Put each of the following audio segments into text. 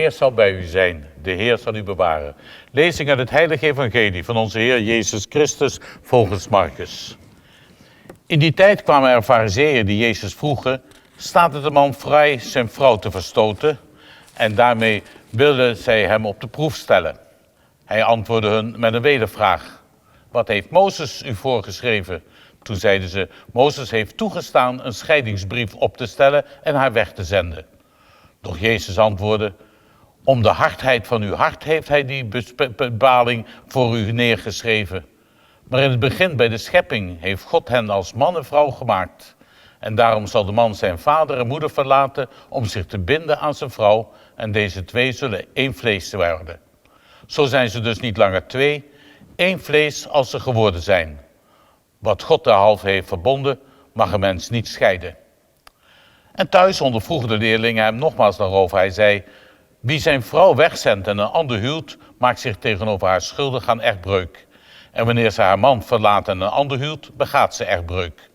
Heer zal bij u zijn, de Heer zal u bewaren. Lezing uit het heilige evangelie van onze Heer Jezus Christus volgens Marcus. In die tijd kwamen er farizeeën die Jezus vroegen, staat het de man vrij zijn vrouw te verstoten? En daarmee wilden zij hem op de proef stellen. Hij antwoordde hun met een wedervraag. Wat heeft Mozes u voorgeschreven? Toen zeiden ze, Mozes heeft toegestaan een scheidingsbrief op te stellen en haar weg te zenden. Doch Jezus antwoordde, om de hardheid van uw hart heeft hij die bepaling voor u neergeschreven. Maar in het begin bij de schepping heeft God hen als man en vrouw gemaakt. En daarom zal de man zijn vader en moeder verlaten om zich te binden aan zijn vrouw. En deze twee zullen één vlees worden. Zo zijn ze dus niet langer twee, één vlees als ze geworden zijn. Wat God derhalve heeft verbonden, mag een mens niet scheiden. En thuis ondervroegen de leerlingen hem nogmaals daarover. Hij zei, wie zijn vrouw wegzendt en een ander huwt, maakt zich tegenover haar schuldig aan echtbreuk. En wanneer ze haar man verlaat en een ander huwt, begaat ze echtbreuk.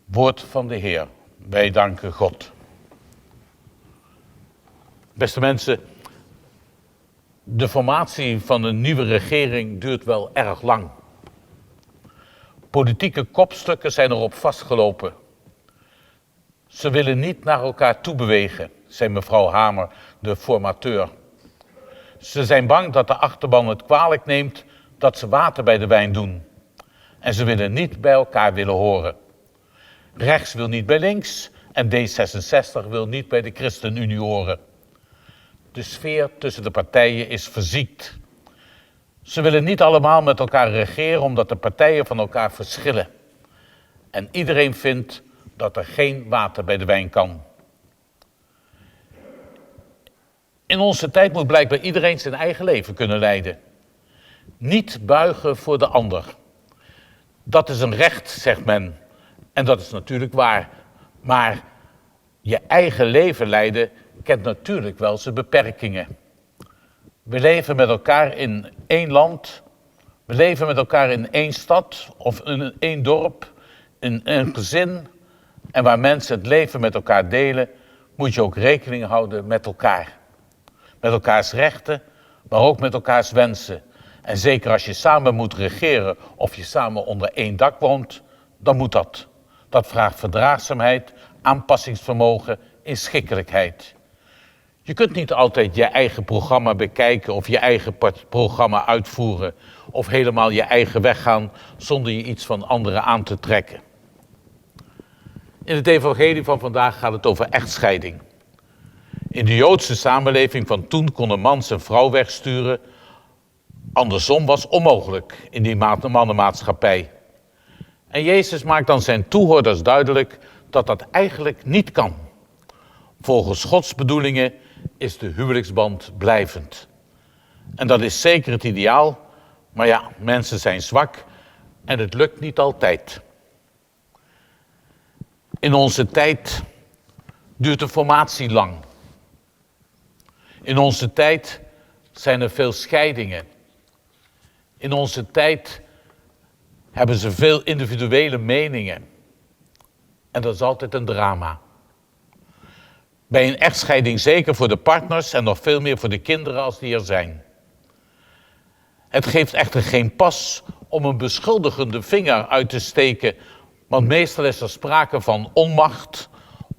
Woord van de Heer. Wij danken God. Beste mensen, de formatie van een nieuwe regering duurt wel erg lang. Politieke kopstukken zijn erop vastgelopen. Ze willen niet naar elkaar toe bewegen, zei mevrouw Hamer, de formateur. Ze zijn bang dat de achterban het kwalijk neemt dat ze water bij de wijn doen. En ze willen niet bij elkaar willen horen. Rechts wil niet bij links en D66 wil niet bij de ChristenUnie horen. De sfeer tussen de partijen is verziekt. Ze willen niet allemaal met elkaar regeren omdat de partijen van elkaar verschillen. En iedereen vindt dat er geen water bij de wijn kan. In onze tijd moet blijkbaar iedereen zijn eigen leven kunnen leiden. Niet buigen voor de ander. Dat is een recht, zegt men. En dat is natuurlijk waar. Maar je eigen leven leiden kent natuurlijk wel zijn beperkingen. We leven met elkaar in één land. We leven met elkaar in één stad of in één dorp, in een gezin. En waar mensen het leven met elkaar delen, moet je ook rekening houden met elkaar. Met elkaars rechten, maar ook met elkaars wensen. En zeker als je samen moet regeren of je samen onder één dak woont, dan moet dat. Dat vraagt verdraagzaamheid, aanpassingsvermogen, inschikkelijkheid. Je kunt niet altijd je eigen programma bekijken of je eigen programma uitvoeren. Of helemaal je eigen weg gaan zonder je iets van anderen aan te trekken. In het evangelie van vandaag gaat het over echtscheiding. In de Joodse samenleving van toen kon een man zijn vrouw wegsturen. Andersom was onmogelijk in die mannenmaatschappij. En Jezus maakt dan zijn toehoorders duidelijk dat dat eigenlijk niet kan. Volgens Gods bedoelingen is de huwelijksband blijvend. En dat is zeker het ideaal, maar ja, mensen zijn zwak en het lukt niet altijd. In onze tijd duurt de formatie lang. In onze tijd zijn er veel scheidingen. In onze tijd hebben ze veel individuele meningen. En dat is altijd een drama. Bij een echtscheiding zeker voor de partners en nog veel meer voor de kinderen als die er zijn. Het geeft echter geen pas om een beschuldigende vinger uit te steken, want meestal is er sprake van onmacht.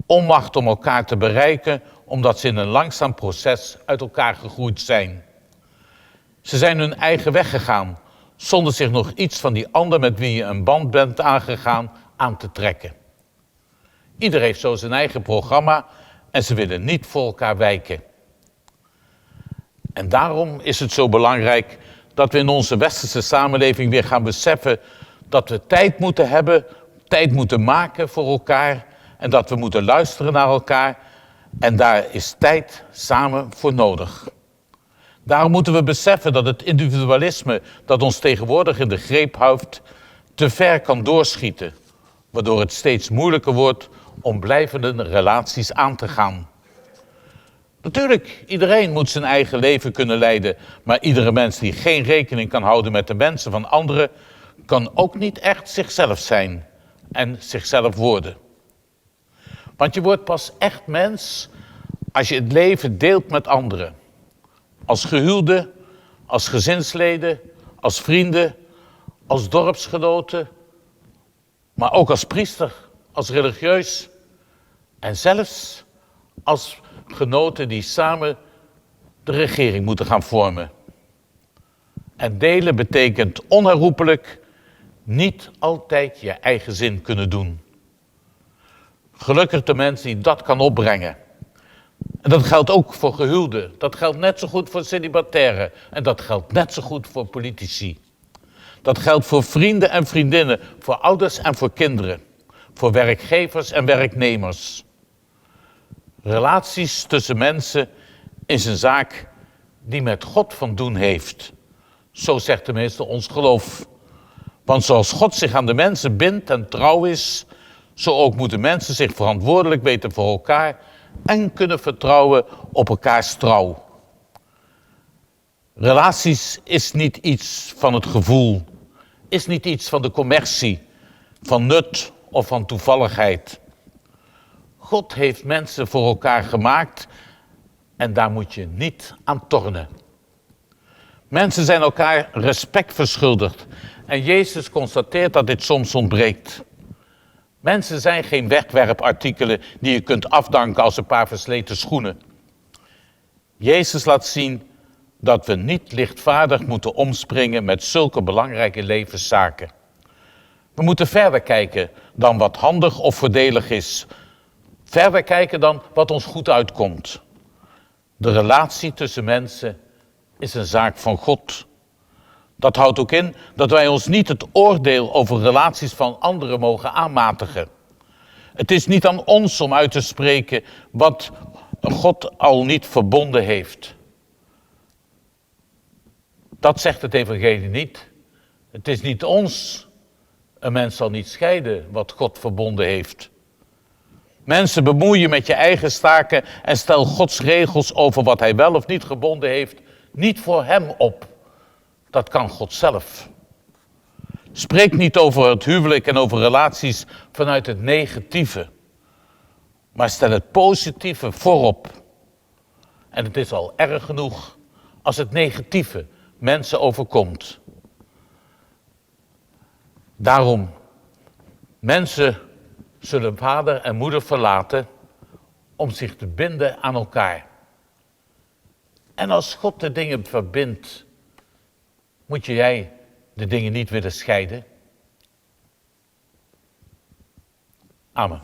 Onmacht om elkaar te bereiken, omdat ze in een langzaam proces uit elkaar gegroeid zijn. Ze zijn hun eigen weg gegaan, zonder zich nog iets van die ander met wie je een band bent aangegaan aan te trekken. Ieder heeft zo zijn eigen programma en ze willen niet voor elkaar wijken. En daarom is het zo belangrijk dat we in onze westerse samenleving weer gaan beseffen dat we tijd moeten hebben, tijd moeten maken voor elkaar en dat we moeten luisteren naar elkaar. En daar is tijd samen voor nodig. Daarom moeten we beseffen dat het individualisme dat ons tegenwoordig in de greep houdt, te ver kan doorschieten, waardoor het steeds moeilijker wordt om blijvende relaties aan te gaan. Natuurlijk, iedereen moet zijn eigen leven kunnen leiden, maar iedere mens die geen rekening kan houden met de wensen van anderen, kan ook niet echt zichzelf zijn en zichzelf worden. Want je wordt pas echt mens als je het leven deelt met anderen. Als gehuwde, als gezinsleden, als vrienden, als dorpsgenoten, maar ook als priester, als religieus en zelfs als genoten die samen de regering moeten gaan vormen. En delen betekent onherroepelijk niet altijd je eigen zin kunnen doen. Gelukkig de mens die dat kan opbrengen. En dat geldt ook voor gehuwden. Dat geldt net zo goed voor celibataire. En dat geldt net zo goed voor politici. Dat geldt voor vrienden en vriendinnen, voor ouders en voor kinderen. Voor werkgevers en werknemers. Relaties tussen mensen is een zaak die met God van doen heeft. Zo zegt tenminste ons geloof. Want zoals God zich aan de mensen bindt en trouw is, zo ook moeten mensen zich verantwoordelijk weten voor elkaar en kunnen vertrouwen op elkaars trouw. Relaties is niet iets van het gevoel, is niet iets van de commercie, van nut of van toevalligheid. God heeft mensen voor elkaar gemaakt en daar moet je niet aan tornen. Mensen zijn elkaar respect verschuldigd en Jezus constateert dat dit soms ontbreekt. Mensen zijn geen wegwerpartikelen die je kunt afdanken als een paar versleten schoenen. Jezus laat zien dat we niet lichtvaardig moeten omspringen met zulke belangrijke levenszaken. We moeten verder kijken dan wat handig of voordelig is. Verder kijken dan wat ons goed uitkomt. De relatie tussen mensen is een zaak van God. Dat houdt ook in dat wij ons niet het oordeel over relaties van anderen mogen aanmatigen. Het is niet aan ons om uit te spreken wat God al niet verbonden heeft. Dat zegt het evangelie niet. Het is niet ons. Een mens zal niet scheiden wat God verbonden heeft. Mensen, bemoei je met je eigen zaken en stel Gods regels over wat hij wel of niet gebonden heeft niet voor hem op. Dat kan God zelf. Spreek niet over het huwelijk en over relaties vanuit het negatieve. Maar stel het positieve voorop. En het is al erg genoeg als het negatieve mensen overkomt. Daarom, mensen zullen vader en moeder verlaten om zich te binden aan elkaar. En als God de dingen verbindt, moet jij de dingen niet willen scheiden? Amen.